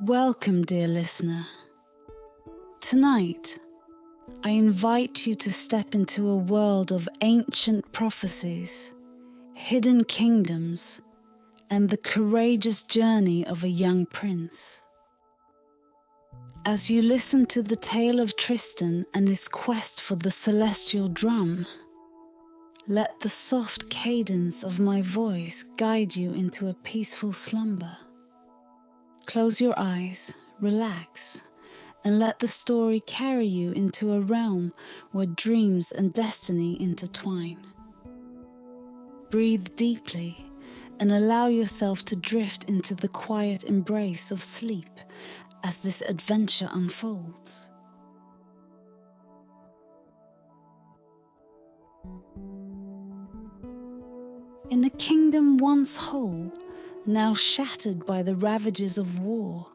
Welcome, dear listener. Tonight, I invite you to step into a world of ancient prophecies, hidden kingdoms, and the courageous journey of a young prince. As you listen to the tale of Tristan and his quest for the celestial drum, let the soft cadence of my voice guide you into a peaceful slumber. Close your eyes, relax, and let the story carry you into a realm where dreams and destiny intertwine. Breathe deeply and allow yourself to drift into the quiet embrace of sleep as this adventure unfolds. In a kingdom once whole, now shattered by the ravages of war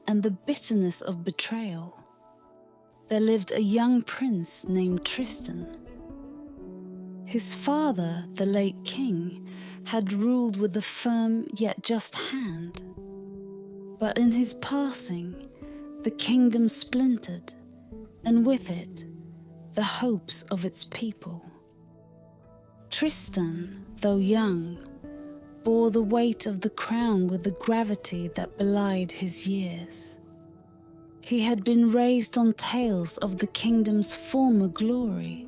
and the bitterness of betrayal, there lived a young prince named Tristan. His father, the late king, had ruled with a firm yet just hand. But in his passing, the kingdom splintered, and with it, the hopes of its people. Tristan, though young, bore the weight of the crown with a gravity that belied his years. He had been raised on tales of the kingdom's former glory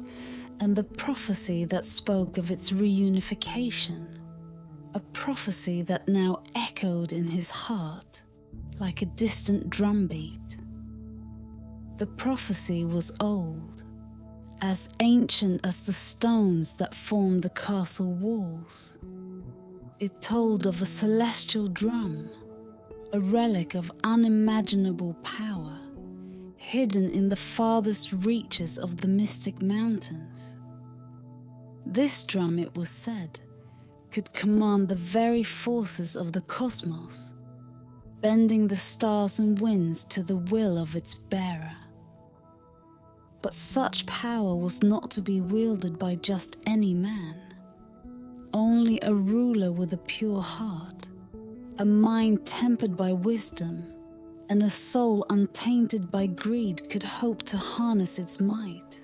and the prophecy that spoke of its reunification, a prophecy that now echoed in his heart like a distant drumbeat. The prophecy was old, as ancient as the stones that formed the castle walls. It told of a celestial drum, a relic of unimaginable power, hidden in the farthest reaches of the mystic mountains. This drum, it was said, could command the very forces of the cosmos, bending the stars and winds to the will of its bearer. But such power was not to be wielded by just any man. Only a ruler with a pure heart, a mind tempered by wisdom, and a soul untainted by greed could hope to harness its might.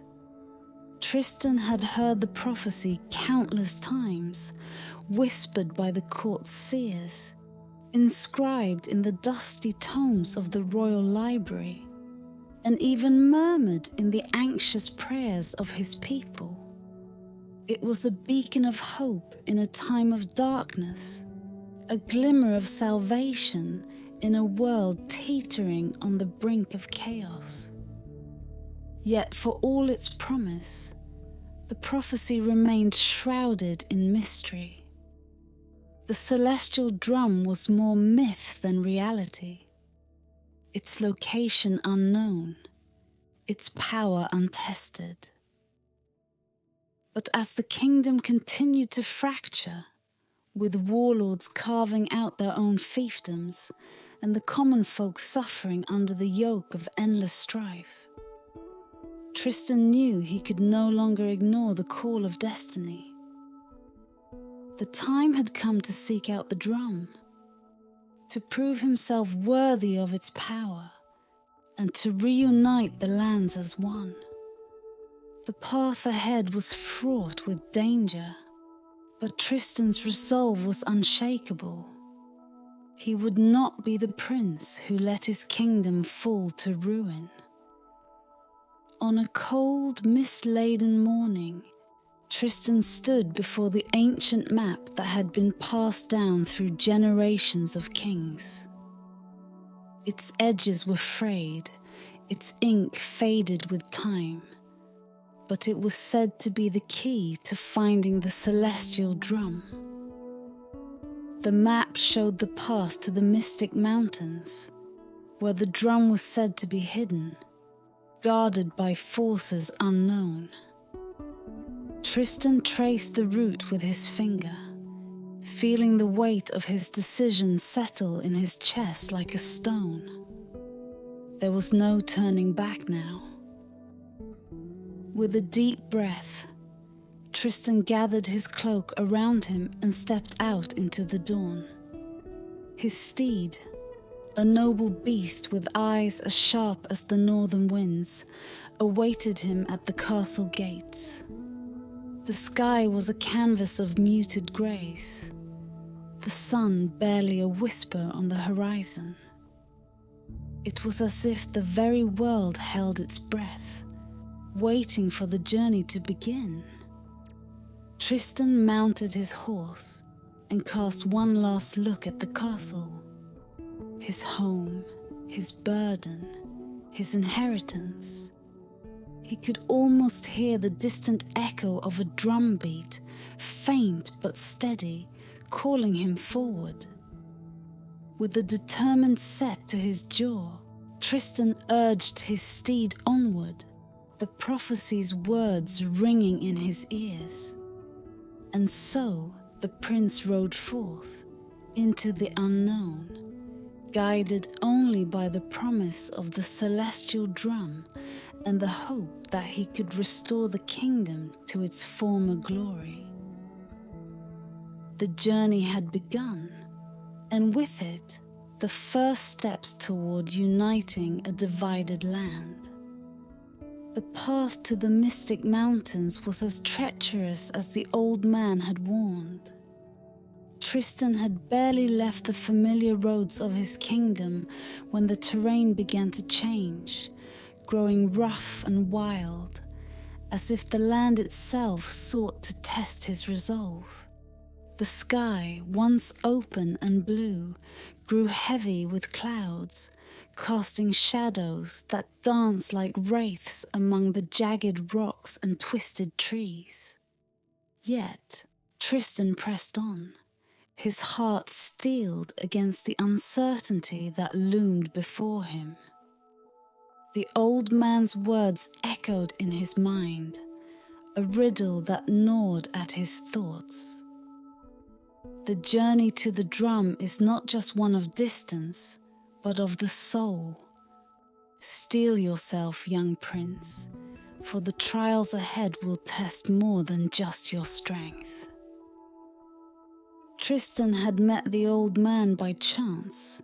Tristan had heard the prophecy countless times, whispered by the court seers, inscribed in the dusty tomes of the royal library, and even murmured in the anxious prayers of his people. It was a beacon of hope in a time of darkness, a glimmer of salvation in a world teetering on the brink of chaos. Yet for all its promise, the prophecy remained shrouded in mystery. The celestial drum was more myth than reality, its location unknown, its power untested. But as the kingdom continued to fracture, with warlords carving out their own fiefdoms and the common folk suffering under the yoke of endless strife, Tristan knew he could no longer ignore the call of destiny. The time had come to seek out the drum, to prove himself worthy of its power, and to reunite the lands as one. The path ahead was fraught with danger, but Tristan's resolve was unshakable. He would not be the prince who let his kingdom fall to ruin. On a cold, mist-laden morning, Tristan stood before the ancient map that had been passed down through generations of kings. Its edges were frayed, its ink faded with time, but it was said to be the key to finding the celestial drum. The map showed the path to the mystic mountains, where the drum was said to be hidden, guarded by forces unknown. Tristan traced the route with his finger, feeling the weight of his decision settle in his chest like a stone. There was no turning back now. With a deep breath, Tristan gathered his cloak around him and stepped out into the dawn. His steed, a noble beast with eyes as sharp as the northern winds, awaited him at the castle gates. The sky was a canvas of muted greys, the sun barely a whisper on the horizon. It was as if the very world held its breath, waiting for the journey to begin. Tristan mounted his horse and cast one last look at the castle. His home, his burden, his inheritance. He could almost hear the distant echo of a drumbeat, faint but steady, calling him forward. With a determined set to his jaw, Tristan urged his steed onward, the prophecies' words ringing in his ears. And so the prince rode forth into the unknown, guided only by the promise of the celestial drum and the hope that he could restore the kingdom to its former glory. The journey had begun, and with it, the first steps toward uniting a divided land. The path to the mystic mountains was as treacherous as the old man had warned. Tristan had barely left the familiar roads of his kingdom when the terrain began to change, growing rough and wild, as if the land itself sought to test his resolve. The sky, once open and blue, grew heavy with clouds, casting shadows that danced like wraiths among the jagged rocks and twisted trees. Yet Tristan pressed on, his heart steeled against the uncertainty that loomed before him. The old man's words echoed in his mind, a riddle that gnawed at his thoughts. The journey to the drum is not just one of distance, but of the soul. Steel yourself, young prince, for the trials ahead will test more than just your strength. Tristan had met the old man by chance,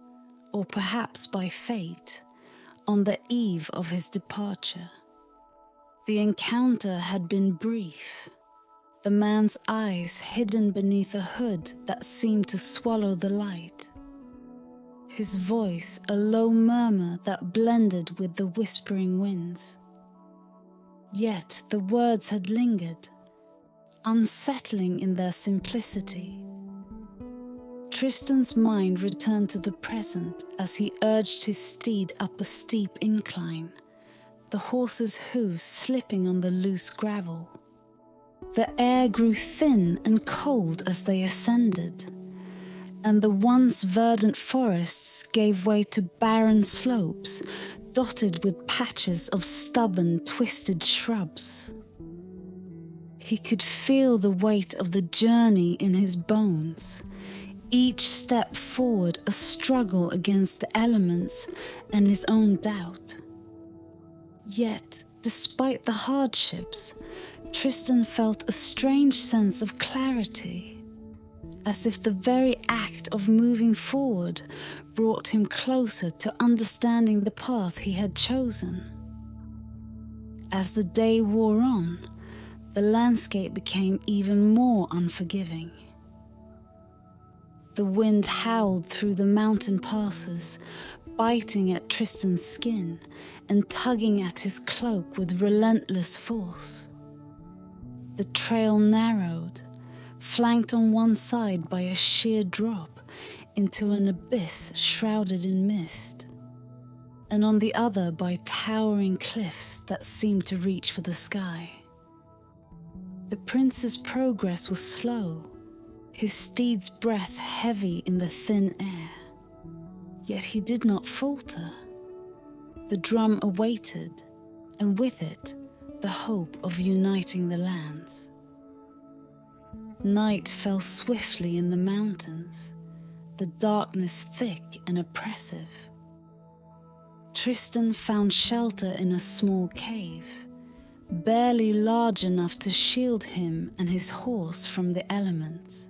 or perhaps by fate, on the eve of his departure. The encounter had been brief, the man's eyes hidden beneath a hood that seemed to swallow the light. His voice a low murmur that blended with the whispering winds. Yet the words had lingered, unsettling in their simplicity. Tristan's mind returned to the present as he urged his steed up a steep incline, the horse's hooves slipping on the loose gravel. The air grew thin and cold as they ascended, and the once verdant forests gave way to barren slopes dotted with patches of stubborn, twisted shrubs. He could feel the weight of the journey in his bones, each step forward a struggle against the elements and his own doubt. Yet, despite the hardships, Tristan felt a strange sense of clarity, as if the very act of moving forward brought him closer to understanding the path he had chosen. As the day wore on, the landscape became even more unforgiving. The wind howled through the mountain passes, biting at Tristan's skin and tugging at his cloak with relentless force. The trail narrowed, flanked on one side by a sheer drop into an abyss shrouded in mist, and on the other by towering cliffs that seemed to reach for the sky. The prince's progress was slow, his steed's breath heavy in the thin air. Yet he did not falter. The drum awaited, and with it, the hope of uniting the lands. Night fell swiftly in the mountains, the darkness thick and oppressive. Tristan found shelter in a small cave, barely large enough to shield him and his horse from the elements.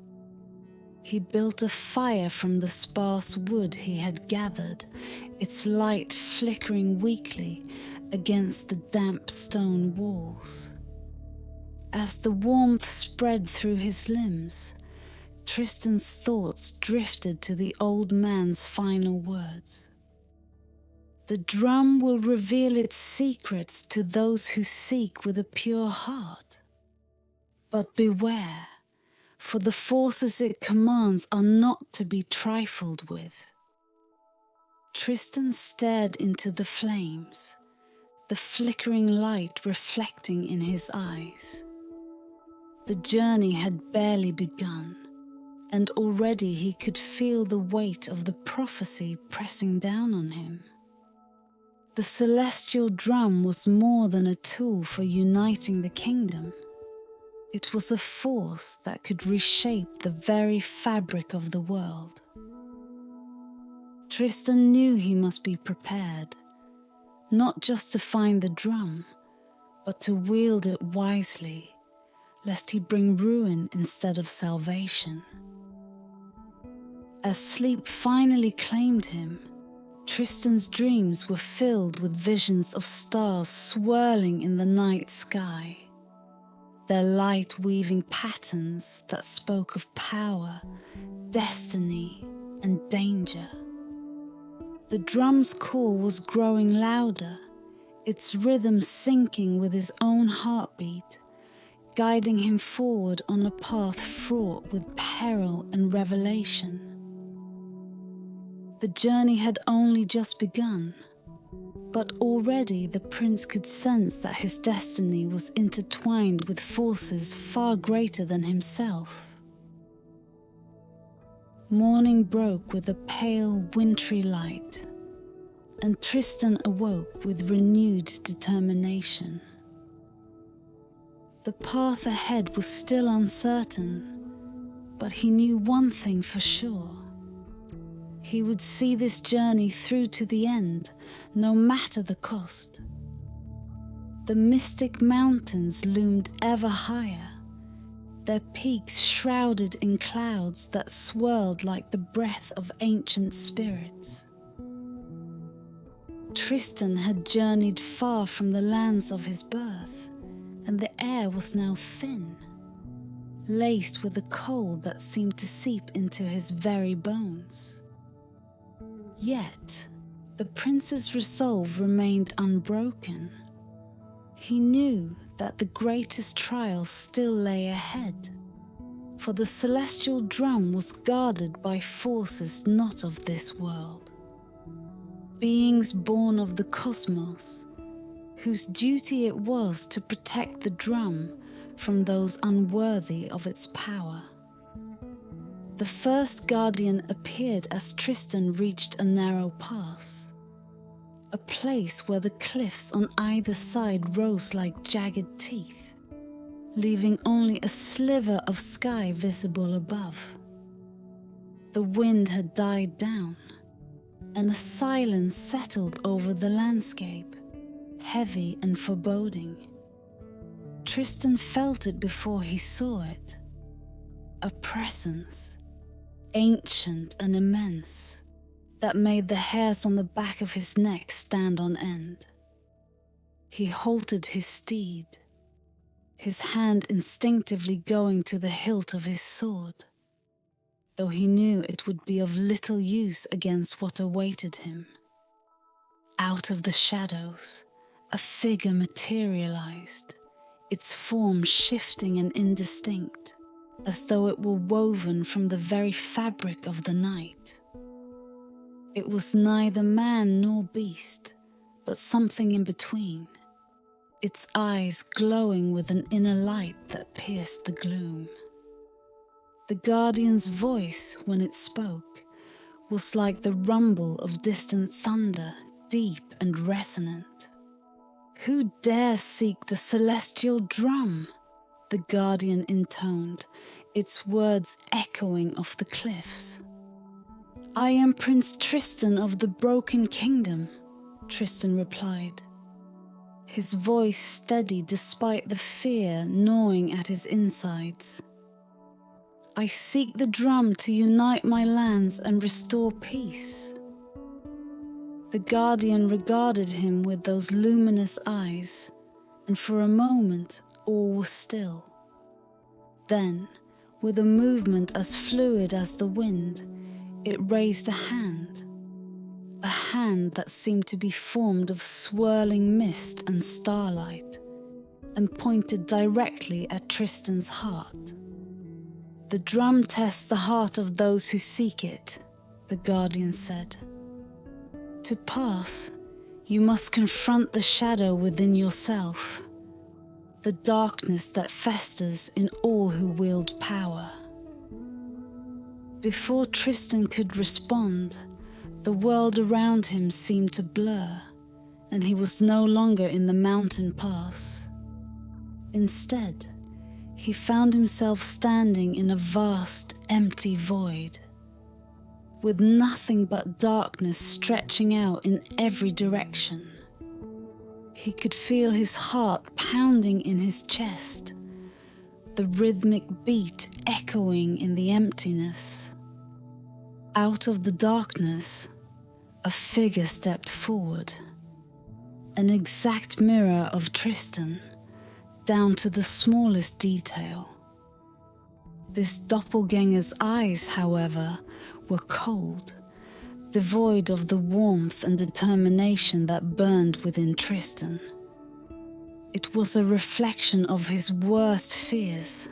He built a fire from the sparse wood he had gathered, its light flickering weakly against the damp stone walls. As the warmth spread through his limbs, Tristan's thoughts drifted to the old man's final words. The drum will reveal its secrets to those who seek with a pure heart. But beware, for the forces it commands are not to be trifled with. Tristan stared into the flames, the flickering light reflecting in his eyes. The journey had barely begun, and already he could feel the weight of the prophecy pressing down on him. The celestial drum was more than a tool for uniting the kingdom. It was a force that could reshape the very fabric of the world. Tristan knew he must be prepared, not just to find the drum, but to wield it wisely, lest he bring ruin instead of salvation. As sleep finally claimed him, Tristan's dreams were filled with visions of stars swirling in the night sky, their light weaving patterns that spoke of power, destiny, and danger. The drum's call was growing louder, its rhythm syncing with his own heartbeat, guiding him forward on a path fraught with peril and revelation. The journey had only just begun, but already the prince could sense that his destiny was intertwined with forces far greater than himself. Morning broke with a pale, wintry light, and Tristan awoke with renewed determination. The path ahead was still uncertain, but he knew one thing for sure. He would see this journey through to the end, no matter the cost. The mystic mountains loomed ever higher, their peaks shrouded in clouds that swirled like the breath of ancient spirits. Tristan had journeyed far from the lands of his birth, and the air was now thin, laced with a cold that seemed to seep into his very bones. Yet, the prince's resolve remained unbroken. He knew that the greatest trial still lay ahead, for the celestial drum was guarded by forces not of this world. Beings born of the cosmos, whose duty it was to protect the drum from those unworthy of its power. The first guardian appeared as Tristan reached a narrow pass, a place where the cliffs on either side rose like jagged teeth, leaving only a sliver of sky visible above. The wind had died down, and a silence settled over the landscape, heavy and foreboding. Tristan felt it before he saw it, a presence, ancient and immense, that made the hairs on the back of his neck stand on end. He halted his steed, his hand instinctively going to the hilt of his sword, though he knew it would be of little use against what awaited him. Out of the shadows, a figure materialized, its form shifting and indistinct, as though it were woven from the very fabric of the night. It was neither man nor beast, but something in between, its eyes glowing with an inner light that pierced the gloom. The guardian's voice, when it spoke, was like the rumble of distant thunder, deep and resonant. "Who dares seek the celestial drum?" the guardian intoned, its words echoing off the cliffs. "I am Prince Tristan of the Broken Kingdom," Tristan replied, his voice steady despite the fear gnawing at his insides. I seek the drum to unite my lands and restore peace." The guardian regarded him with those luminous eyes, and for a moment all was still. Then, with a movement as fluid as the wind, it raised a hand that seemed to be formed of swirling mist and starlight, and pointed directly at Tristan's heart. "The drum tests the heart of those who seek it," the guardian said. "To pass, you must confront the shadow within yourself, the darkness that festers in all who wield power." Before Tristan could respond, the world around him seemed to blur, and he was no longer in the mountain pass. Instead, he found himself standing in a vast, empty void, with nothing but darkness stretching out in every direction. He could feel his heart pounding in his chest, the rhythmic beat echoing in the emptiness. Out of the darkness, a figure stepped forward, an exact mirror of Tristan, down to the smallest detail. This doppelganger's eyes, however, were cold, devoid of the warmth and determination that burned within Tristan. It was a reflection of his worst fears,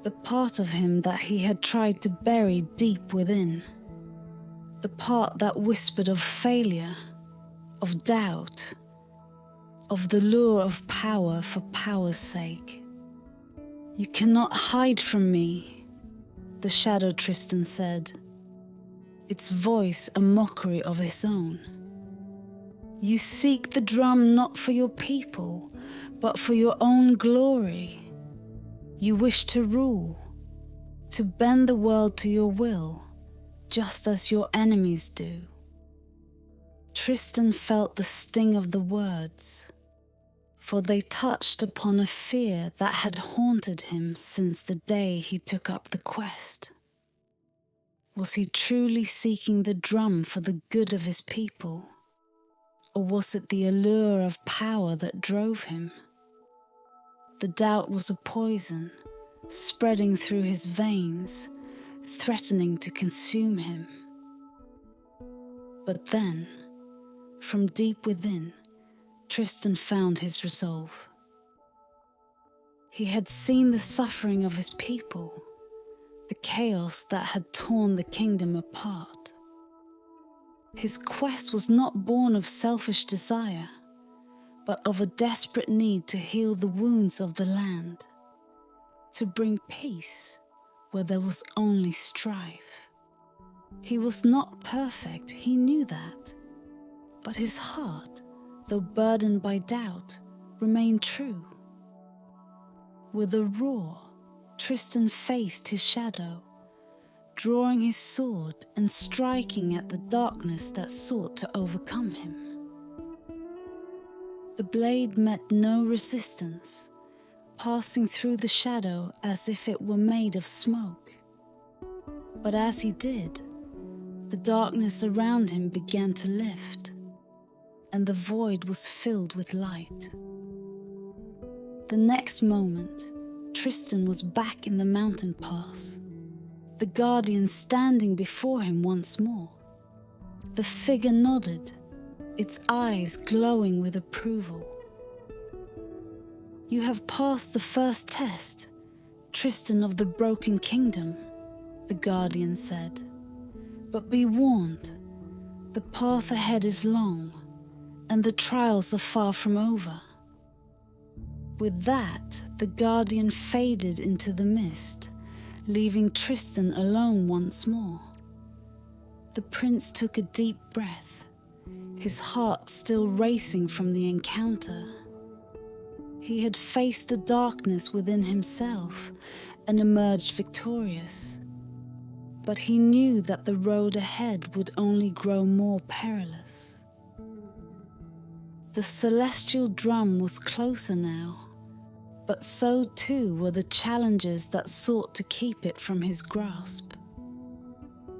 the part of him that he had tried to bury deep within, the part that whispered of failure, of doubt, of the lure of power for power's sake. "You cannot hide from me," the shadow Tristan said, its voice a mockery of his own. "You seek the drum not for your people, but for your own glory. You wish to rule, to bend the world to your will, just as your enemies do." Tristan felt the sting of the words, for they touched upon a fear that had haunted him since the day he took up the quest. Was he truly seeking the drum for the good of his people? Or was it the allure of power that drove him? The doubt was a poison, spreading through his veins, threatening to consume him. But then, from deep within, Tristan found his resolve. He had seen the suffering of his people, the chaos that had torn the kingdom apart. His quest was not born of selfish desire, but of a desperate need to heal the wounds of the land, to bring peace where there was only strife. He was not perfect, he knew that, but his heart, though burdened by doubt, remained true. With a roar, Tristan faced his shadow, drawing his sword and striking at the darkness that sought to overcome him. The blade met no resistance, passing through the shadow as if it were made of smoke. But as he did, the darkness around him began to lift, and the void was filled with light. The next moment, Tristan was back in the mountain pass, the guardian standing before him once more. The figure nodded, its eyes glowing with approval. "You have passed the first test, Tristan of the Broken Kingdom," the guardian said. "But be warned, the path ahead is long, and the trials are far from over." With that, the guardian faded into the mist, leaving Tristan alone once more. The prince took a deep breath, his heart still racing from the encounter. He had faced the darkness within himself and emerged victorious, but he knew that the road ahead would only grow more perilous. The celestial drum was closer now, but so too were the challenges that sought to keep it from his grasp.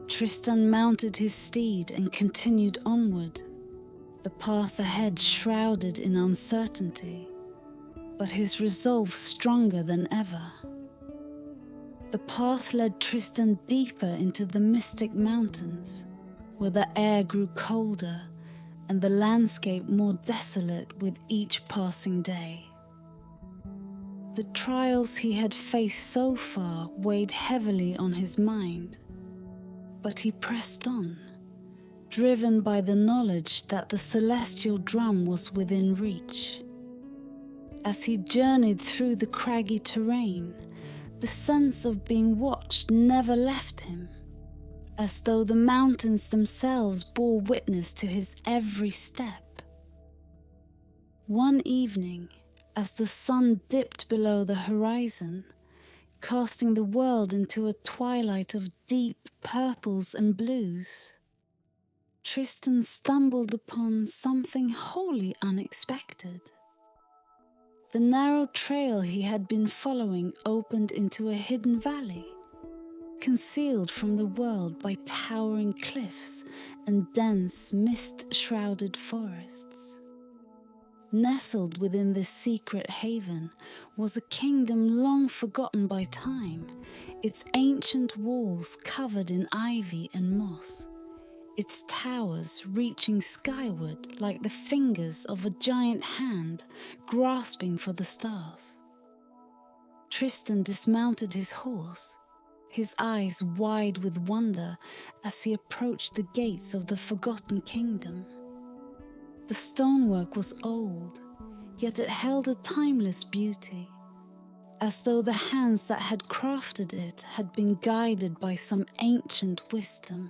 Tristan mounted his steed and continued onward, the path ahead shrouded in uncertainty, but his resolve stronger than ever. The path led Tristan deeper into the mystic mountains, where the air grew colder and the landscape more desolate with each passing day. The trials he had faced so far weighed heavily on his mind, but he pressed on, driven by the knowledge that the celestial drum was within reach. As he journeyed through the craggy terrain, the sense of being watched never left him, as though the mountains themselves bore witness to his every step. One evening, as the sun dipped below the horizon, casting the world into a twilight of deep purples and blues, Tristan stumbled upon something wholly unexpected. The narrow trail he had been following opened into a hidden valley, concealed from the world by towering cliffs and dense, mist-shrouded forests. Nestled within this secret haven was a kingdom long forgotten by time, its ancient walls covered in ivy and moss, its towers reaching skyward like the fingers of a giant hand grasping for the stars. Tristan dismounted his horse, his eyes wide with wonder as he approached the gates of the forgotten kingdom. The stonework was old, yet it held a timeless beauty, as though the hands that had crafted it had been guided by some ancient wisdom.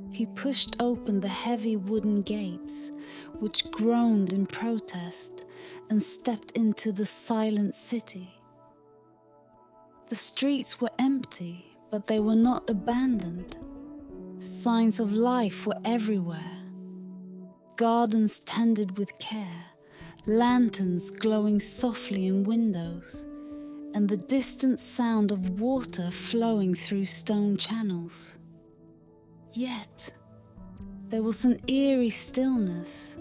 He pushed open the heavy wooden gates, which groaned in protest, and stepped into the silent city. The streets were empty, but they were not abandoned. Signs of life were everywhere. Gardens tended with care, lanterns glowing softly in windows, and the distant sound of water flowing through stone channels. Yet, there was an eerie stillness,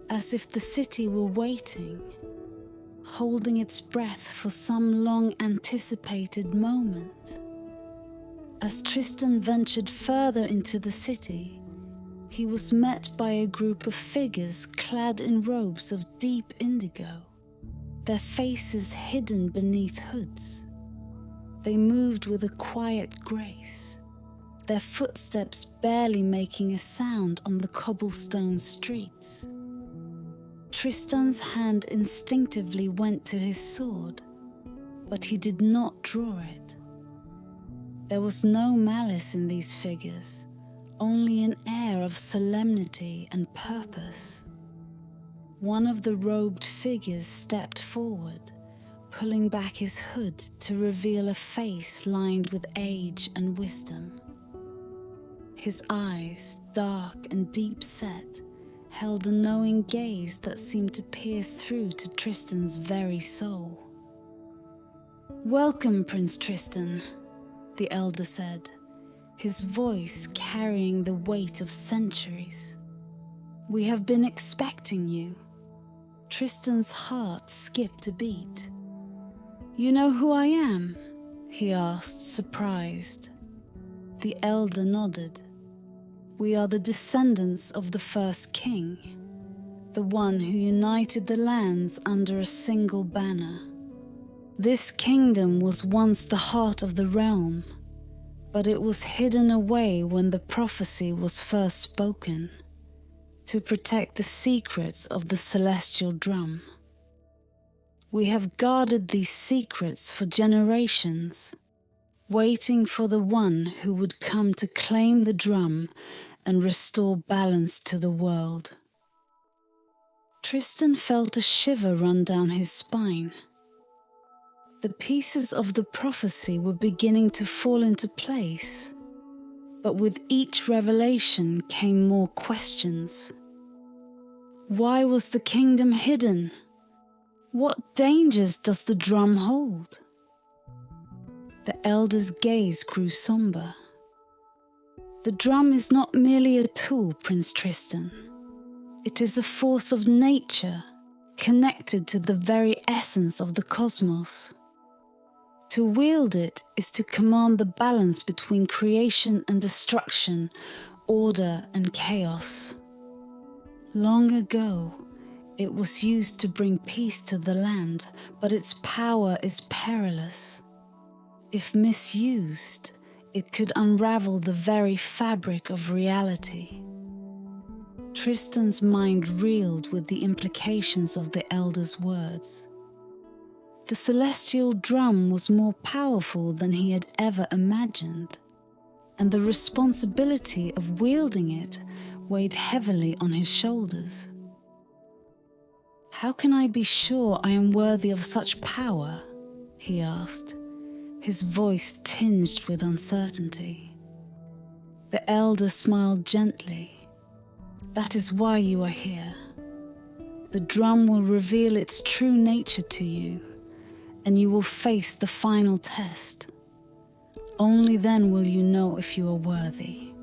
as if the city were waiting, holding its breath for some long-anticipated moment. As Tristan ventured further into the city, he was met by a group of figures clad in robes of deep indigo, their faces hidden beneath hoods. They moved with a quiet grace, their footsteps barely making a sound on the cobblestone streets. Tristan's hand instinctively went to his sword, but he did not draw it. There was no malice in these figures, only an air of solemnity and purpose. One of the robed figures stepped forward, pulling back his hood to reveal a face lined with age and wisdom. His eyes, dark and deep-set, held a knowing gaze that seemed to pierce through to Tristan's very soul. "Welcome, Prince Tristan," the elder said, his voice carrying the weight of centuries. "We have been expecting you." Tristan's heart skipped a beat. "You know who I am?" he asked, surprised. The elder nodded. "We are the descendants of the first king, the one who united the lands under a single banner. This kingdom was once the heart of the realm, but it was hidden away when the prophecy was first spoken, to protect the secrets of the celestial drum. We have guarded these secrets for generations, waiting for the one who would come to claim the drum and restore balance to the world." Tristan felt a shiver run down his spine. The pieces of the prophecy were beginning to fall into place, but with each revelation came more questions. Why was the kingdom hidden? What dangers does the drum hold? The elder's gaze grew somber. The drum is not merely a tool, Prince Tristan. It is a force of nature, connected to the very essence of the cosmos. To wield it is to command the balance between creation and destruction, order and chaos. Long ago, it was used to bring peace to the land, but its power is perilous. If misused, it could unravel the very fabric of reality. Tristan's mind reeled with the implications of the elder's words. The celestial drum was more powerful than he had ever imagined, and the responsibility of wielding it weighed heavily on his shoulders. "How can I be sure I am worthy of such power?" he asked, his voice tinged with uncertainty. The elder smiled gently. "That is why you are here. The drum will reveal its true nature to you, and you will face the final test. Only then will you know if you are worthy."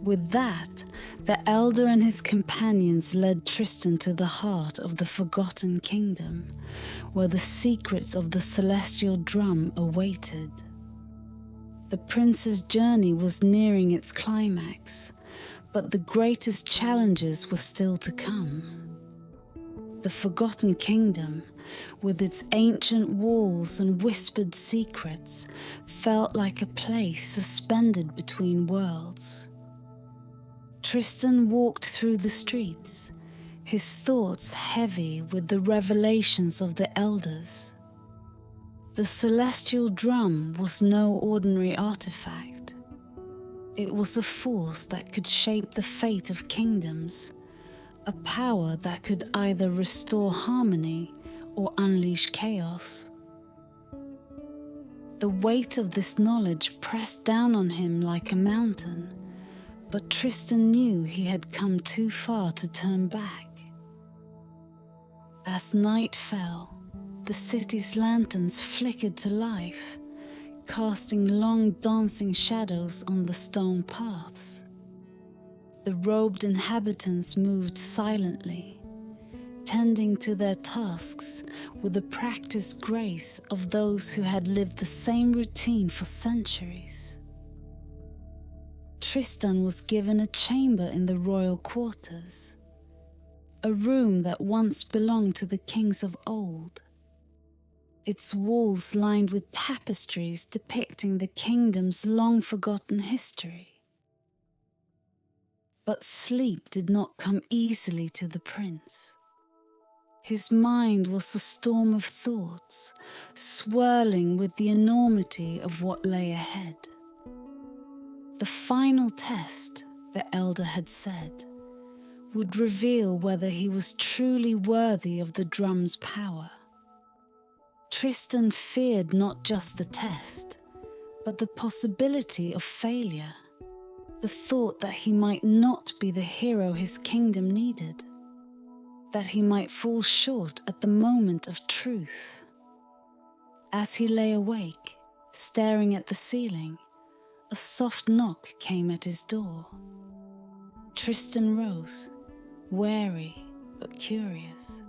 With that, the elder and his companions led Tristan to the heart of the Forgotten Kingdom, where the secrets of the celestial drum awaited. The prince's journey was nearing its climax, but the greatest challenges were still to come. The Forgotten Kingdom, with its ancient walls and whispered secrets, felt like a place suspended between worlds. Tristan walked through the streets, his thoughts heavy with the revelations of the elders. The celestial drum was no ordinary artifact. It was a force that could shape the fate of kingdoms, a power that could either restore harmony or unleash chaos. The weight of this knowledge pressed down on him like a mountain, but Tristan knew he had come too far to turn back. As night fell, the city's lanterns flickered to life, casting long dancing shadows on the stone paths. The robed inhabitants moved silently, tending to their tasks with the practiced grace of those who had lived the same routine for centuries. Tristan was given a chamber in the royal quarters, a room that once belonged to the kings of old. Its walls lined with tapestries depicting the kingdom's long-forgotten history. But sleep did not come easily to the prince. His mind was a storm of thoughts, swirling with the enormity of what lay ahead. The final test, the elder had said, would reveal whether he was truly worthy of the drum's power. Tristan feared not just the test, but the possibility of failure, the thought that he might not be the hero his kingdom needed, that he might fall short at the moment of truth. As he lay awake, staring at the ceiling, a soft knock came at his door. Tristan rose, wary but curious.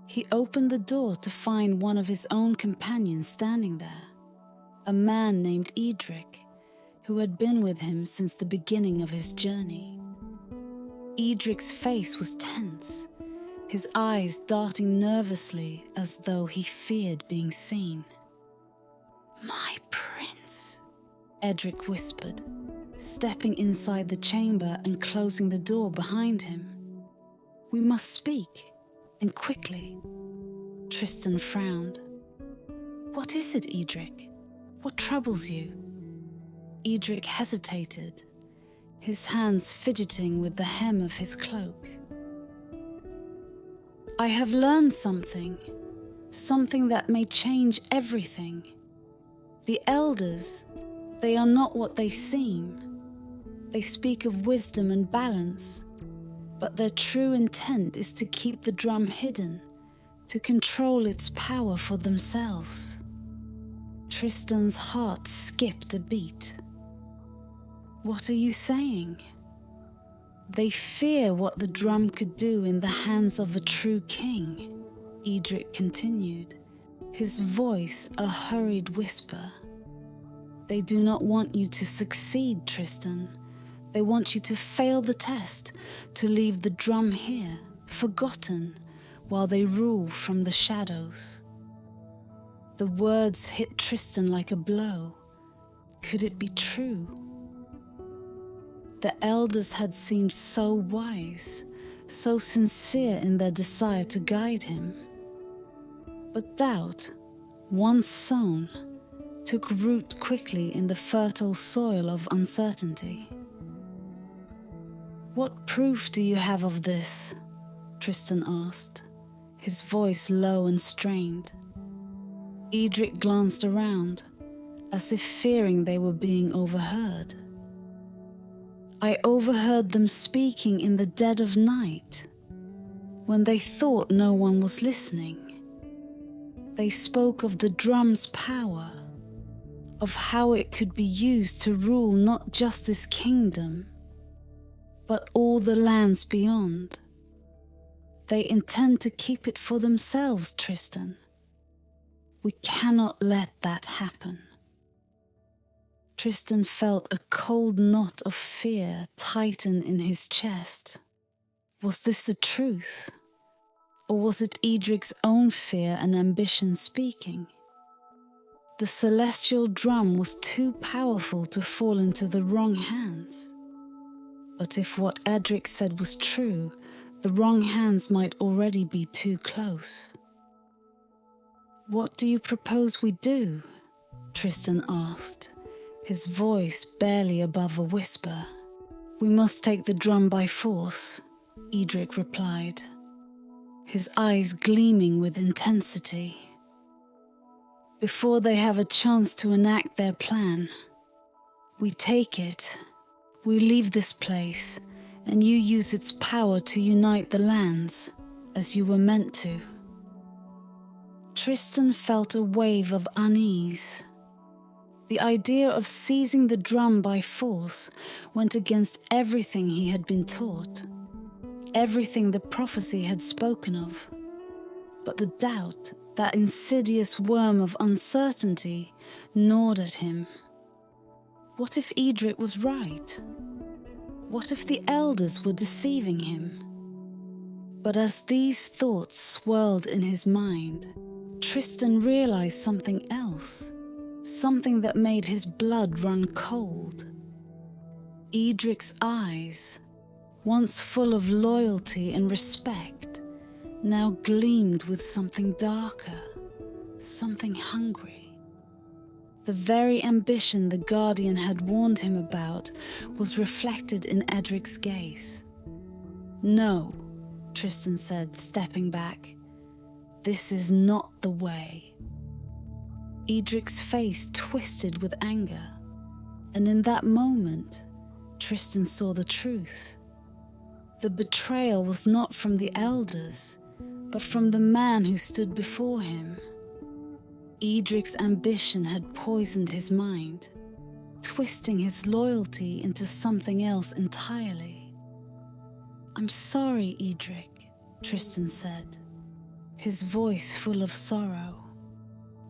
He opened the door to find one of his own companions standing there, a man named Edric, who had been with him since the beginning of his journey. Edric's face was tense, his eyes darting nervously as though he feared being seen. "My prince," Edric whispered, stepping inside the chamber and closing the door behind him. "We must speak, and quickly." Tristan frowned. "What is it, Edric? What troubles you?" Edric hesitated, his hands fidgeting with the hem of his cloak. "I have learned something that may change everything. The elders, they are not what they seem. They speak of wisdom and balance, but their true intent is to keep the drum hidden, to control its power for themselves. Tristan's heart skipped a beat. What are you saying? They fear what the drum could do in the hands of a true king, Edric continued, his voice a hurried whisper. They do not want you to succeed, Tristan. They want you to fail the test, to leave the drum here, forgotten, while they rule from the shadows. The words hit Tristan like a blow. Could it be true? The elders had seemed so wise, so sincere in their desire to guide him. But doubt, once sown, took root quickly in the fertile soil of uncertainty. What proof do you have of this? Tristan asked, his voice low and strained. Edric glanced around, as if fearing they were being overheard. I overheard them speaking in the dead of night, when they thought no one was listening. They spoke of the drum's power, of how it could be used to rule not just this kingdom, but all the lands beyond. They intend to keep it for themselves, Tristan. We cannot let that happen. Tristan felt a cold knot of fear tighten in his chest. Was this the truth? Or was it Edric's own fear and ambition speaking? The celestial drum was too powerful to fall into the wrong hands. But if what Edric said was true, the wrong hands might already be too close. What do you propose we do? Tristan asked, his voice barely above a whisper. We must take the drum by force, Edric replied, his eyes gleaming with intensity. Before they have a chance to enact their plan, we take it. We leave this place, and you use its power to unite the lands, as you were meant to. Tristan felt a wave of unease. The idea of seizing the drum by force went against everything he had been taught, everything the prophecy had spoken of. But the doubt, that insidious worm of uncertainty, gnawed at him. What if Edric was right? What if the elders were deceiving him? But as these thoughts swirled in his mind, Tristan realized something else, something that made his blood run cold. Edric's eyes, once full of loyalty and respect, now gleamed with something darker, something hungry. The very ambition the Guardian had warned him about was reflected in Edric's gaze. No, Tristan said, stepping back. This is not the way. Edric's face twisted with anger, and in that moment, Tristan saw the truth. The betrayal was not from the elders, but from the man who stood before him. Edric's ambition had poisoned his mind, twisting his loyalty into something else entirely. I'm sorry, Edric, Tristan said, his voice full of sorrow,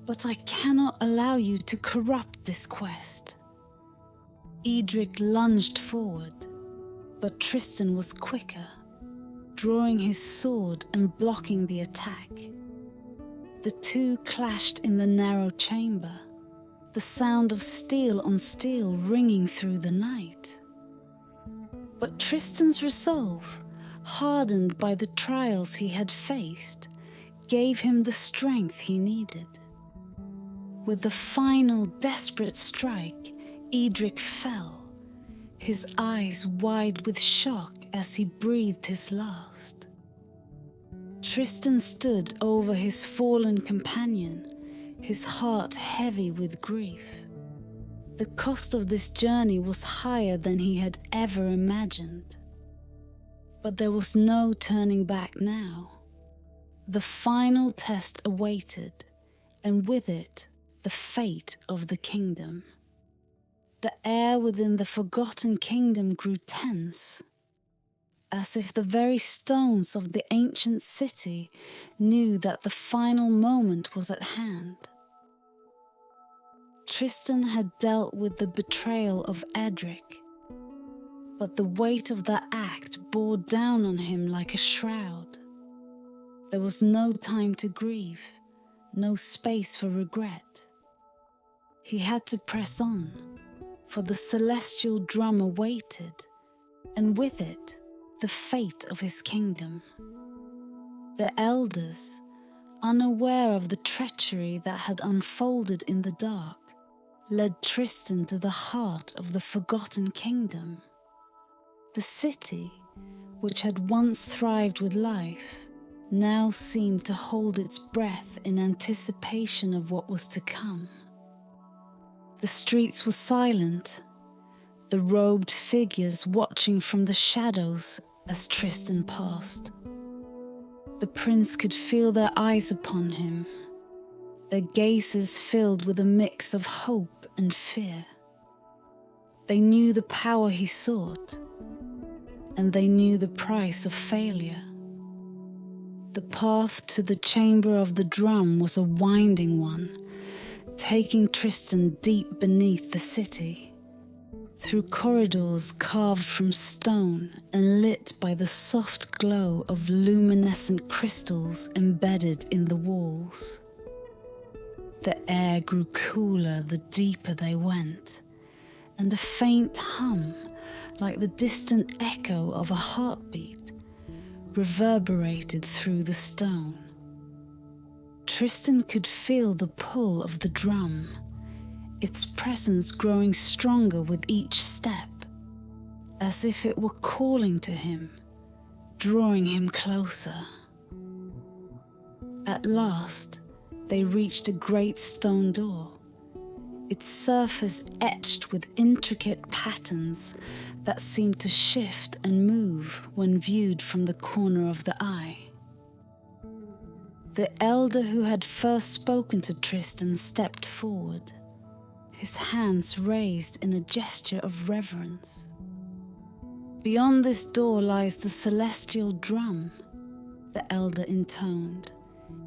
but I cannot allow you to corrupt this quest. Edric lunged forward, but Tristan was quicker, drawing his sword and blocking the attack. The two clashed in the narrow chamber, the sound of steel on steel ringing through the night. But Tristan's resolve, hardened by the trials he had faced, gave him the strength he needed. With the final desperate strike, Edric fell, his eyes wide with shock as he breathed his last. Tristan stood over his fallen companion, his heart heavy with grief. The cost of this journey was higher than he had ever imagined. But there was no turning back now. The final test awaited, and with it, the fate of the kingdom. The air within the forgotten kingdom grew tense, as if the very stones of the ancient city knew that the final moment was at hand. Tristan had dealt with the betrayal of Edric, but the weight of that act bore down on him like a shroud. There was no time to grieve, no space for regret. He had to press on, for the celestial drum awaited, and with it, the fate of his kingdom. The elders, unaware of the treachery that had unfolded in the dark, led Tristan to the heart of the forgotten kingdom. The city, which had once thrived with life, now seemed to hold its breath in anticipation of what was to come. The streets were silent, the robed figures watching from the shadows as Tristan passed. The prince could feel their eyes upon him, their gazes filled with a mix of hope and fear. They knew the power he sought, and they knew the price of failure. The path to the chamber of the drum was a winding one, taking Tristan deep beneath the city, through corridors carved from stone and lit by the soft glow of luminescent crystals embedded in the walls. The air grew cooler the deeper they went, and a faint hum, like the distant echo of a heartbeat, reverberated through the stone. Tristan could feel the pull of the drum, its presence growing stronger with each step, as if it were calling to him, drawing him closer. At last, they reached a great stone door, its surface etched with intricate patterns that seemed to shift and move when viewed from the corner of the eye. The elder who had first spoken to Tristan stepped forward, his hands raised in a gesture of reverence. "Beyond this door lies the celestial drum," the elder intoned,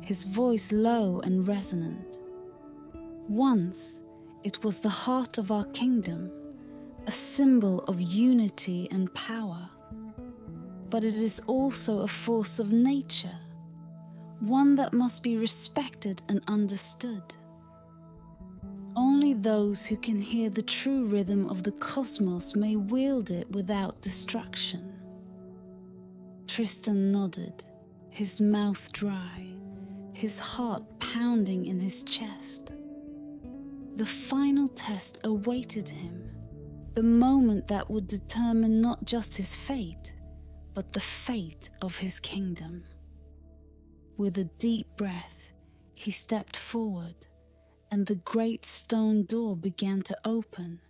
his voice low and resonant. "Once, it was the heart of our kingdom, a symbol of unity and power. But it is also a force of nature, one that must be respected and understood. Only those who can hear the true rhythm of the cosmos may wield it without destruction." Tristan nodded, his mouth dry, his heart pounding in his chest. The final test awaited him, the moment that would determine not just his fate, but the fate of his kingdom. With a deep breath, he stepped forward, and the great stone door began to open,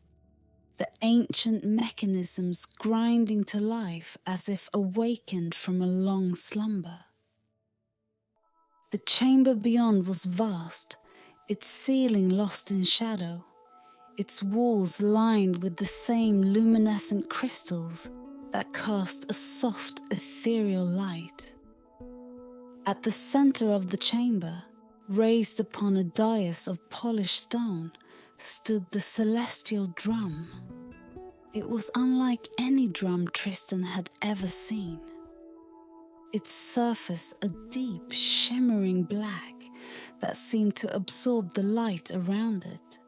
the ancient mechanisms grinding to life as if awakened from a long slumber. The chamber beyond was vast, its ceiling lost in shadow, its walls lined with the same luminescent crystals that cast a soft, ethereal light. At the center of the chamber, raised upon a dais of polished stone, stood the celestial drum. It was unlike any drum Tristan had ever seen. Its surface a deep, shimmering black that seemed to absorb the light around it,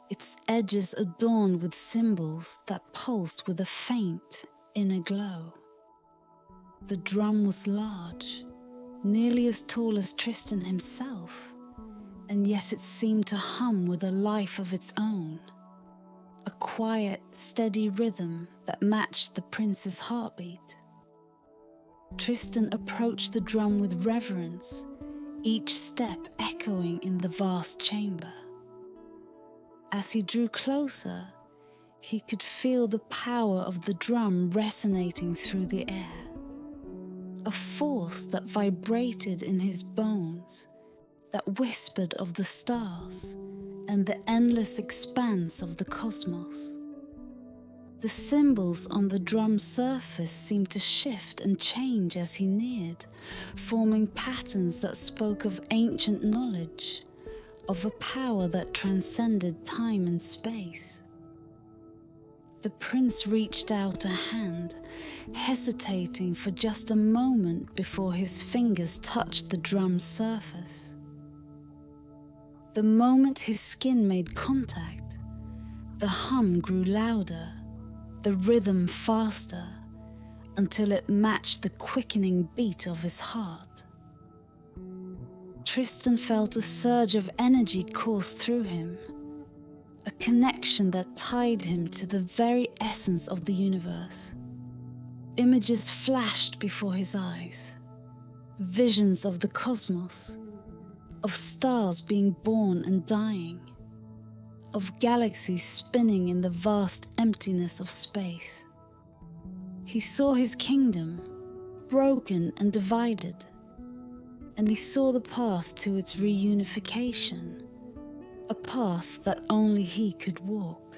its edges adorned with symbols that pulsed with a faint, inner glow. The drum was large, nearly as tall as Tristan himself, and yet it seemed to hum with a life of its own, a quiet, steady rhythm that matched the prince's heartbeat. Tristan approached the drum with reverence, each step echoing in the vast chamber. As he drew closer, he could feel the power of the drum resonating through the air. a force that vibrated in his bones, that whispered of the stars and the endless expanse of the cosmos. The symbols on the drum's surface seemed to shift and change as he neared, forming patterns that spoke of ancient knowledge, of a power that transcended time and space. The prince reached out a hand, hesitating for just a moment before his fingers touched the drum's surface. The moment his skin made contact, the hum grew louder, the rhythm faster, until it matched the quickening beat of his heart. Tristan felt a surge of energy course through him, a connection that tied him to the very essence of the universe. Images flashed before his eyes, visions of the cosmos, of stars being born and dying, of galaxies spinning in the vast emptiness of space. He saw his kingdom, broken and divided, and he saw the path to its reunification, a path that only he could walk.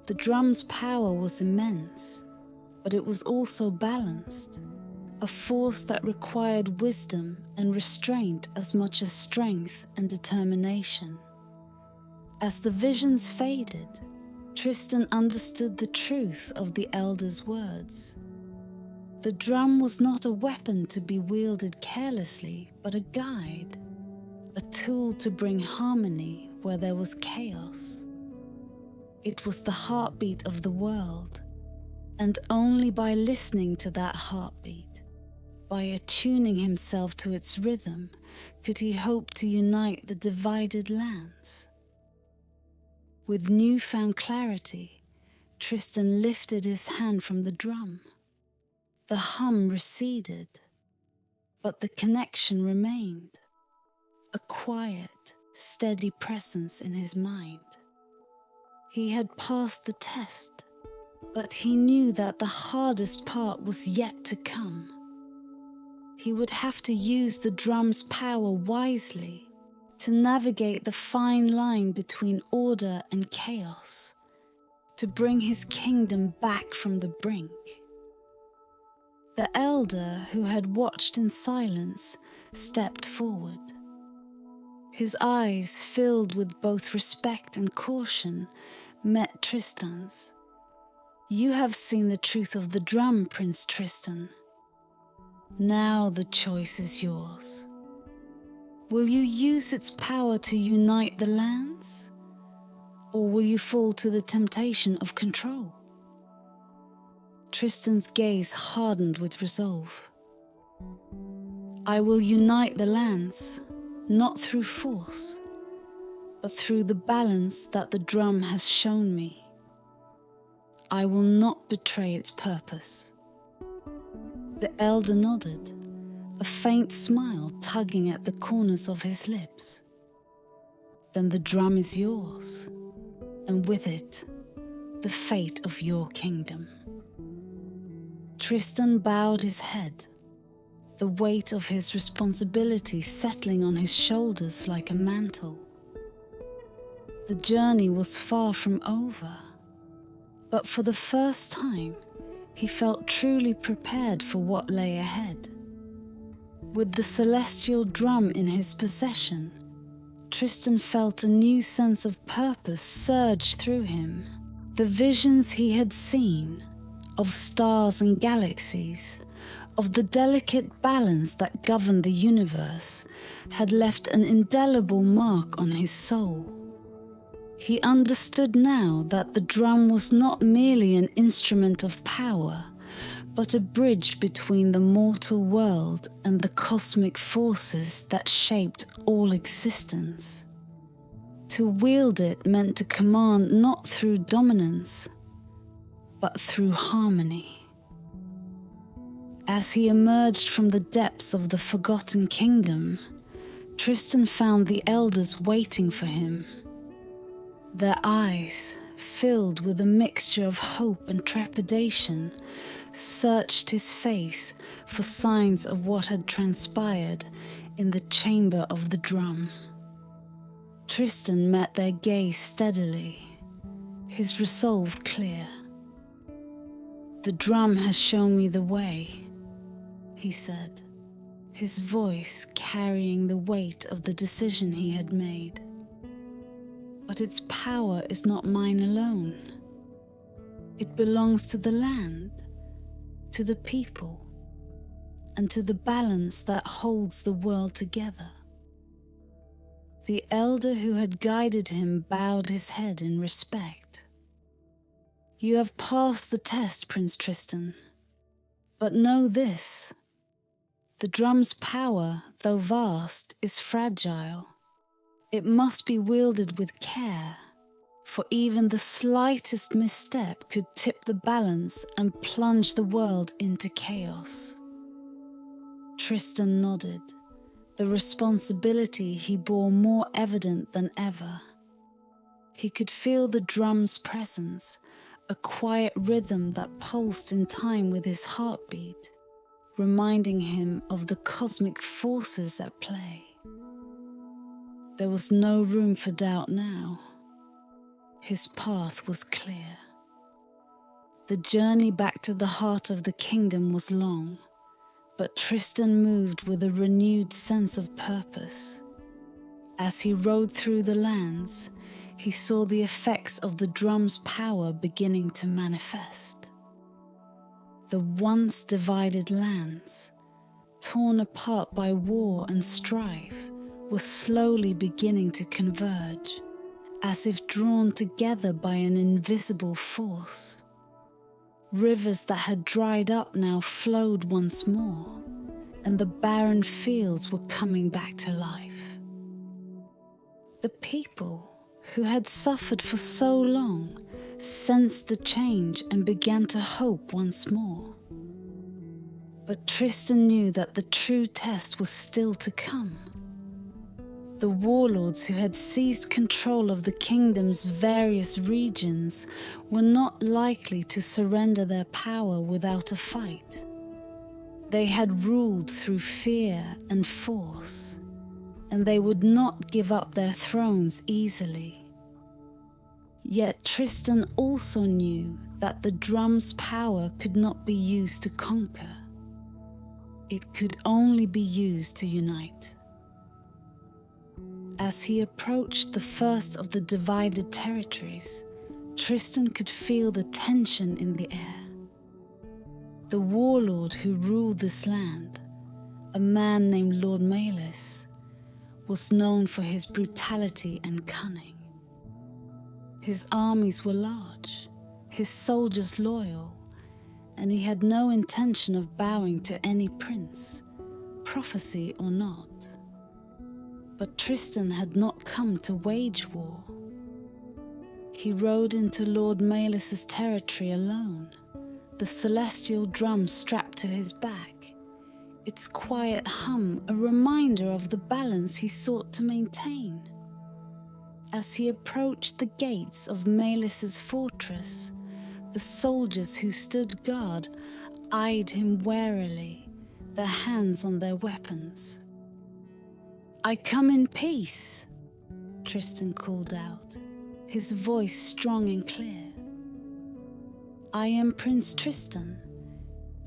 The drum's power was immense, but it was also balanced, a force that required wisdom and restraint as much as strength and determination. As the visions faded, Tristan understood the truth of the elder's words. The drum was not a weapon to be wielded carelessly, but a guide, a tool to bring harmony where there was chaos. It was the heartbeat of the world, and only by listening to that heartbeat, by attuning himself to its rhythm, could he hope to unite the divided lands. With newfound clarity, Tristan lifted his hand from the drum. The hum receded, but the connection remained, a quiet, steady presence in his mind. He had passed the test, but he knew that the hardest part was yet to come. He would have to use the drum's power wisely to navigate the fine line between order and chaos, to bring his kingdom back from the brink. The elder, who had watched in silence, stepped forward. His eyes, filled with both respect and caution, met Tristan's. "You have seen the truth of the drum, Prince Tristan. Now the choice is yours. Will you use its power to unite the lands? Or will you fall to the temptation of control?" Tristan's gaze hardened with resolve. "I will unite the lands, not through force, but through the balance that the drum has shown me. I will not betray its purpose." The elder nodded, a faint smile tugging at the corners of his lips. "Then the drum is yours, and with it, the fate of your kingdom." Tristan bowed his head, the weight of his responsibility settling on his shoulders like a mantle. The journey was far from over, but for the first time, he felt truly prepared for what lay ahead. With the celestial drum in his possession, Tristan felt a new sense of purpose surge through him. The visions he had seen, of stars and galaxies, of the delicate balance that governed the universe, had left an indelible mark on his soul. He understood now that the drum was not merely an instrument of power, but a bridge between the mortal world and the cosmic forces that shaped all existence. To wield it meant to command not through dominance, but through harmony. As he emerged from the depths of the forgotten kingdom, Tristan found the elders waiting for him. Their eyes, filled with a mixture of hope and trepidation, searched his face for signs of what had transpired in the chamber of the drum. Tristan met their gaze steadily, his resolve clear. "The drum has shown me the way," he said, his voice carrying the weight of the decision he had made. "But its power is not mine alone. It belongs to the land, to the people, and to the balance that holds the world together." The elder who had guided him bowed his head in respect. "You have passed the test, Prince Tristan. But know this: the drum's power, though vast, is fragile. It must be wielded with care, for even the slightest misstep could tip the balance and plunge the world into chaos." Tristan nodded, the responsibility he bore more evident than ever. He could feel the drum's presence, a quiet rhythm that pulsed in time with his heartbeat, reminding him of the cosmic forces at play. There was no room for doubt now. His path was clear. The journey back to the heart of the kingdom was long, but Tristan moved with a renewed sense of purpose. As he rode through the lands, he saw the effects of the drum's power beginning to manifest. The once divided lands, torn apart by war and strife, were slowly beginning to converge, as if drawn together by an invisible force. Rivers that had dried up now flowed once more, and the barren fields were coming back to life. The people, who had suffered for so long, sensed the change and began to hope once more. But Tristan knew that the true test was still to come. The warlords who had seized control of the kingdom's various regions were not likely to surrender their power without a fight. They had ruled through fear and force, and they would not give up their thrones easily. Yet Tristan also knew that the drum's power could not be used to conquer. It could only be used to unite. As he approached the first of the divided territories, Tristan could feel the tension in the air. The warlord who ruled this land, a man named Lord Malus, was known for his brutality and cunning. His armies were large, his soldiers loyal, and he had no intention of bowing to any prince, prophecy or not. But Tristan had not come to wage war. He rode into Lord Malus's territory alone, the celestial drum strapped to his back, its quiet hum a reminder of the balance he sought to maintain. As he approached the gates of Malus's fortress, the soldiers who stood guard eyed him warily, their hands on their weapons. "I come in peace," Tristan called out, his voice strong and clear. "I am Prince Tristan,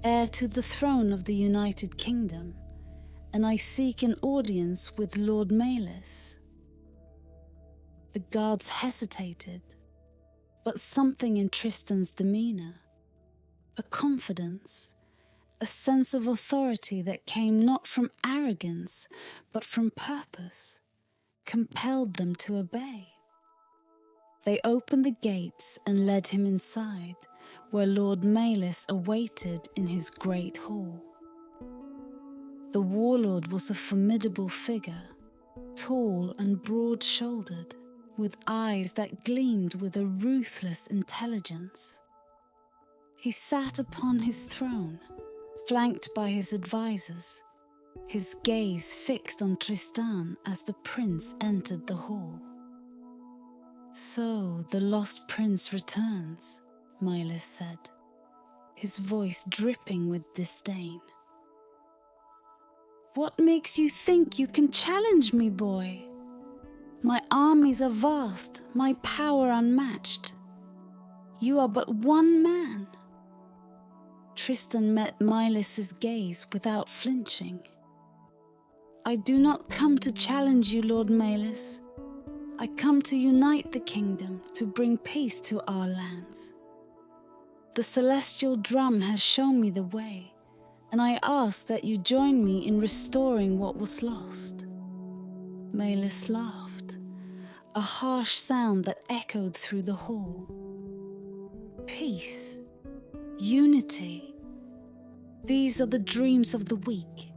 heir to the throne of the United Kingdom, and I seek an audience with Lord Malus." The guards hesitated, but something in Tristan's demeanor, a confidence, a sense of authority that came not from arrogance, but from purpose, compelled them to obey. They opened the gates and led him inside, where Lord Malus awaited in his great hall. The warlord was a formidable figure, tall and broad-shouldered, with eyes that gleamed with a ruthless intelligence. He sat upon his throne, flanked by his advisors, his gaze fixed on Tristan as the prince entered the hall. "So the lost prince returns," Malus said. his voice dripping with disdain. "What makes you think you can challenge me, boy? My armies are vast, my power unmatched. You are but one man." Tristan met Milas's gaze without flinching. "I do not come to challenge you, Lord Milas. I come to unite the kingdom, to bring peace to our lands. The celestial drum has shown me the way, and I ask that you join me in restoring what was lost." Milas laughed, a harsh sound that echoed through the hall. "Peace, unity, these are the dreams of the weak.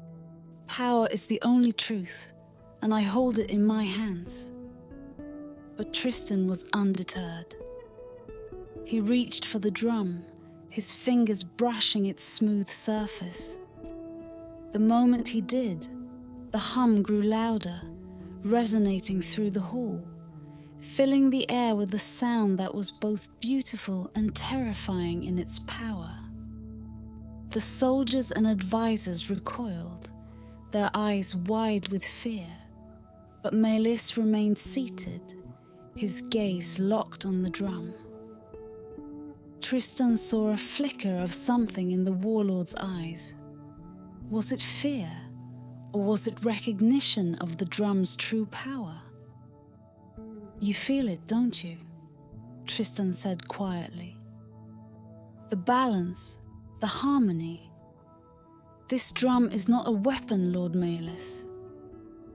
Power is the only truth, and I hold it in my hands." But Tristan was undeterred. He reached for the drum, his fingers brushing its smooth surface. The moment he did, the hum grew louder, resonating through the hall, filling the air with a sound that was both beautiful and terrifying in its power. The soldiers and advisors recoiled, their eyes wide with fear, but Milas remained seated, his gaze locked on the drum. Tristan saw a flicker of something in the warlord's eyes. Was it fear, or was it recognition of the drum's true power? "You feel it, don't you?" Tristan said quietly. "The balance, the harmony. This drum is not a weapon, Lord Milas.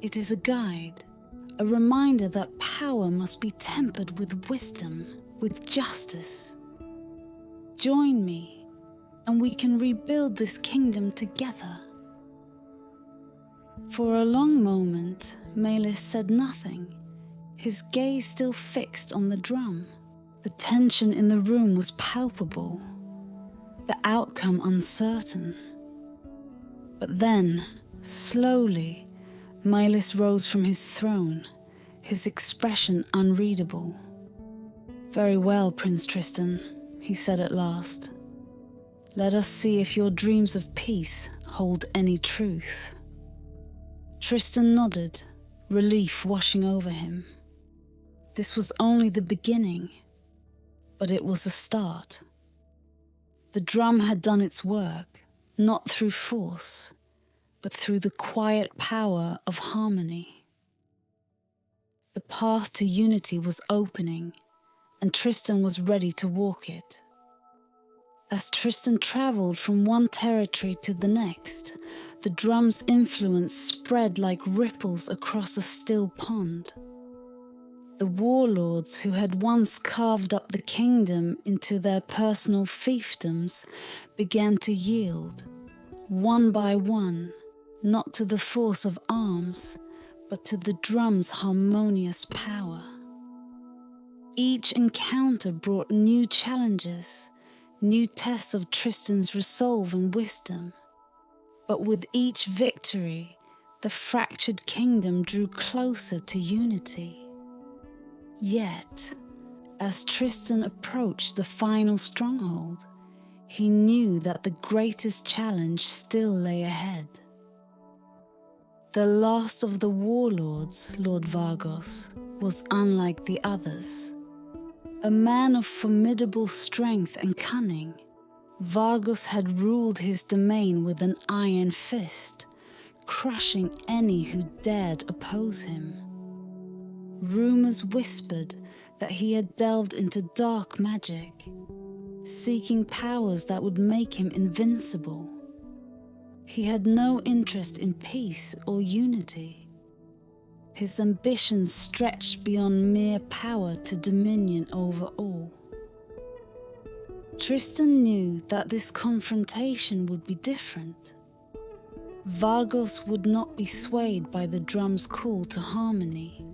It is a guide, a reminder that power must be tempered with wisdom, with justice. Join me, and we can rebuild this kingdom together." For a long moment, Milas said nothing, his gaze still fixed on the drum. The tension in the room was palpable, the outcome uncertain. But then, slowly, Milas rose from his throne, his expression unreadable. "Very well, Prince Tristan," he said at last. "Let us see if your dreams of peace hold any truth." Tristan nodded, relief washing over him. This was only the beginning, but it was a start. The drum had done its work, not through force, but through the quiet power of harmony. The path to unity was opening, and Tristan was ready to walk it. As Tristan traveled from one territory to the next, the drum's influence spread like ripples across a still pond. The warlords who had once carved up the kingdom into their personal fiefdoms began to yield, one by one, not to the force of arms, but to the drum's harmonious power. Each encounter brought new challenges, new tests of Tristan's resolve and wisdom. But with each victory, the fractured kingdom drew closer to unity. Yet, as Tristan approached the final stronghold, he knew that the greatest challenge still lay ahead. The last of the warlords, Lord Vargos, was unlike the others. A man of formidable strength and cunning, Vargos had ruled his domain with an iron fist, crushing any who dared oppose him. Rumors whispered that he had delved into dark magic, seeking powers that would make him invincible. He had no interest in peace or unity. His ambitions stretched beyond mere power to dominion over all. Tristan knew that this confrontation would be different. Vargos would not be swayed by the drum's call to harmony.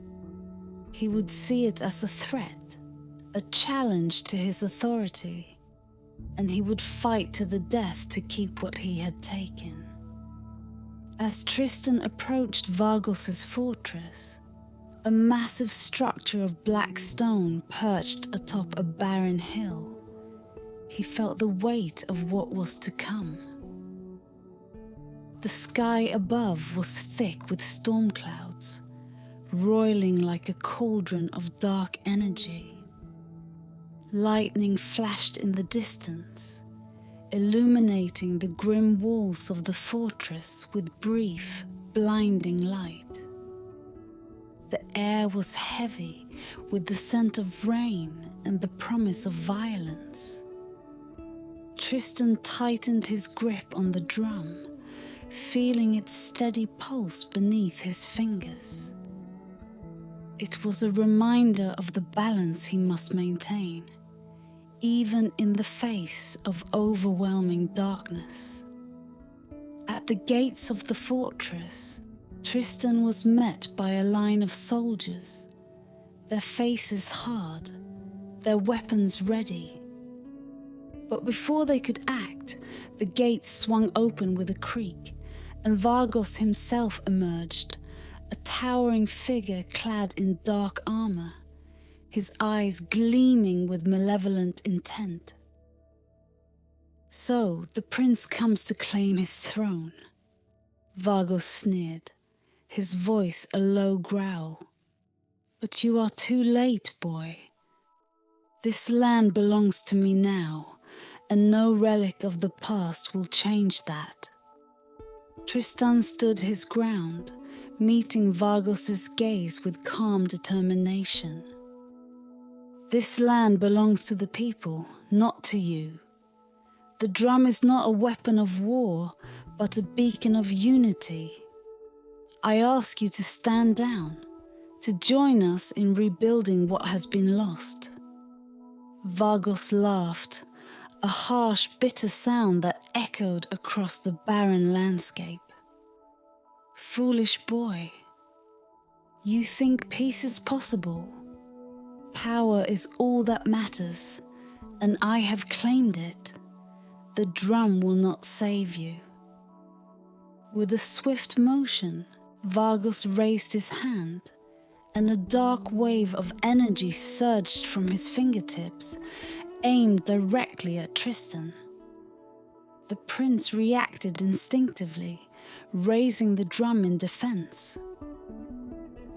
He would see it as a threat, a challenge to his authority, and he would fight to the death to keep what he had taken. As Tristan approached Vargos's fortress, a massive structure of black stone perched atop a barren hill, He felt the weight of what was to come. The sky above was thick with storm clouds, roiling like a cauldron of dark energy. Lightning flashed in the distance, illuminating the grim walls of the fortress with brief, blinding light. The air was heavy with the scent of rain and the promise of violence. Tristan tightened his grip on the drum, feeling its steady pulse beneath his fingers. It was a reminder of the balance he must maintain, even in the face of overwhelming darkness. At the gates of the fortress, Tristan was met by a line of soldiers, their faces hard, their weapons ready. But before they could act, the gates swung open with a creak, and Vargos himself emerged, a towering figure clad in dark armor, his eyes gleaming with malevolent intent. "So the prince comes to claim his throne," Vargos sneered, his voice a low growl. "But you are too late, boy. This land belongs to me now, and no relic of the past will change that." Tristan stood his ground, meeting Vargos's gaze with calm determination. "This land belongs to the people, not to you. The drum is not a weapon of war, but a beacon of unity. I ask you to stand down, to join us in rebuilding what has been lost." Vargos laughed, a harsh, bitter sound that echoed across the barren landscape. "Foolish boy, you think peace is possible? Power is all that matters, and I have claimed it. The drum will not save you." With a swift motion, Vargos raised his hand, and a dark wave of energy surged from his fingertips, aimed directly at Tristan. The prince reacted instinctively, raising the drum in defense.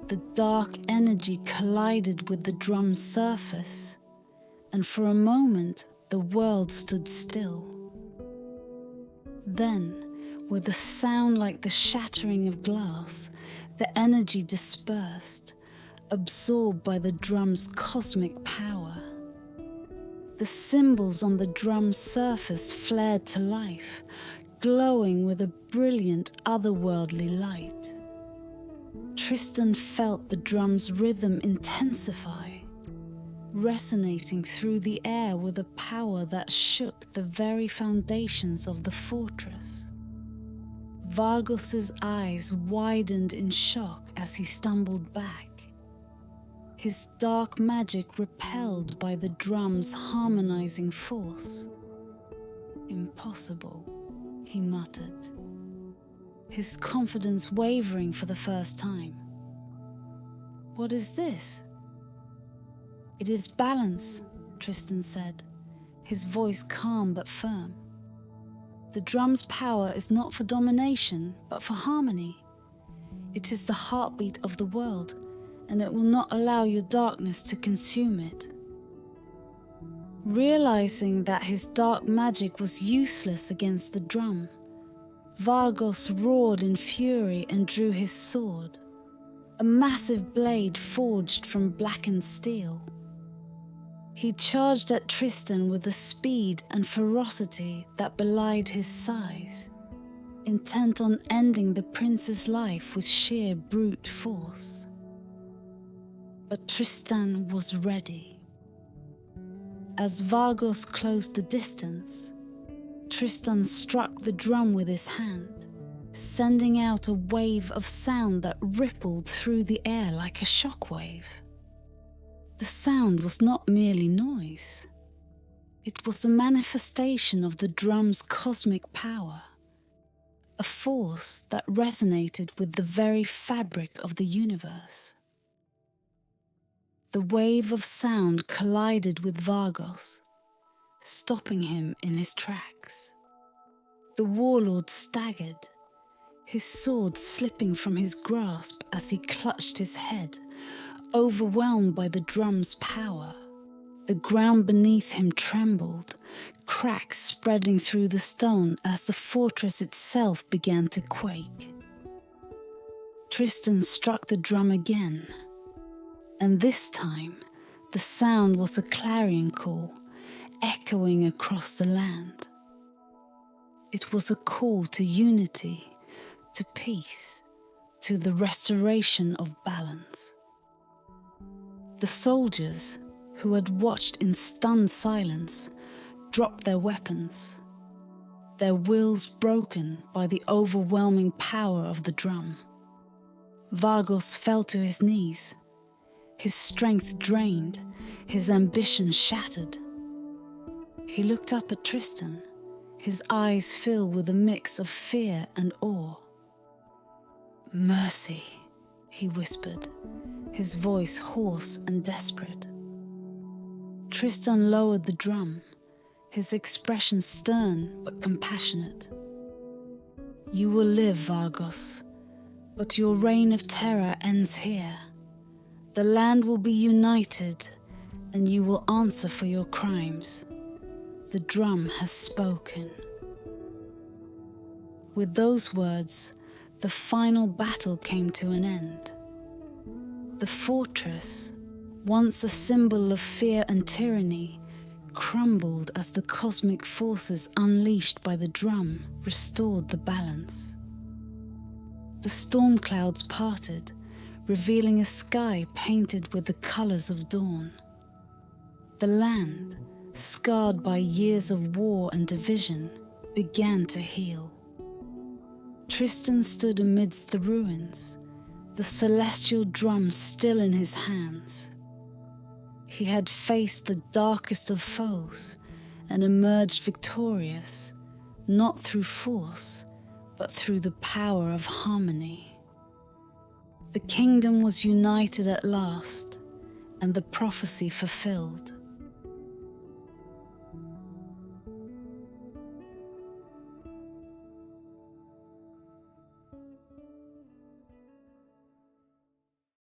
The dark energy collided with the drum's surface, and for a moment the world stood still. Then, with a sound like the shattering of glass, the energy dispersed, absorbed by the drum's cosmic power. The symbols on the drum's surface flared to life, glowing with a brilliant otherworldly light. Tristan felt the drum's rhythm intensify, resonating through the air with a power that shook the very foundations of the fortress. Vargos's eyes widened in shock as he stumbled back, his dark magic repelled by the drum's harmonizing force. "Impossible," he muttered, his confidence wavering for the first time. "What is this?" "It is balance," Tristan said, his voice calm but firm. "The drum's power is not for domination, but for harmony. It is the heartbeat of the world, and it will not allow your darkness to consume it." Realizing that his dark magic was useless against the drum, Vargos roared in fury and drew his sword, a massive blade forged from blackened steel. He charged at Tristan with a speed and ferocity that belied his size, intent on ending the prince's life with sheer brute force. But Tristan was ready. As Vargos closed the distance, Tristan struck the drum with his hand, sending out a wave of sound that rippled through the air like a shockwave. The sound was not merely noise. It was a manifestation of the drum's cosmic power, a force that resonated with the very fabric of the universe. The wave of sound collided with Vargos, stopping him in his tracks. The warlord staggered, his sword slipping from his grasp as he clutched his head, overwhelmed by the drum's power. The ground beneath him trembled, cracks spreading through the stone as the fortress itself began to quake. Tristan struck the drum again, and this time the sound was a clarion call, echoing across the land. It was a call to unity, to peace, to the restoration of balance. The soldiers, who had watched in stunned silence, dropped their weapons, their wills broken by the overwhelming power of the drum. Vargos fell to his knees, his strength drained, his ambition shattered. He looked up at Tristan, his eyes filled with a mix of fear and awe. "Mercy," he whispered, his voice hoarse and desperate. Tristan lowered the drum, his expression stern but compassionate. "You will live, Vargos, but your reign of terror ends here. The land will be united, and you will answer for your crimes. The drum has spoken." With those words, the final battle came to an end. The fortress, once a symbol of fear and tyranny, crumbled as the cosmic forces unleashed by the drum restored the balance. The storm clouds parted, revealing a sky painted with the colors of dawn. The land, scarred by years of war and division, began to heal. Tristan stood amidst the ruins, the celestial drum still in his hands. He had faced the darkest of foes and emerged victorious, not through force, but through the power of harmony. The kingdom was united at last, and the prophecy fulfilled.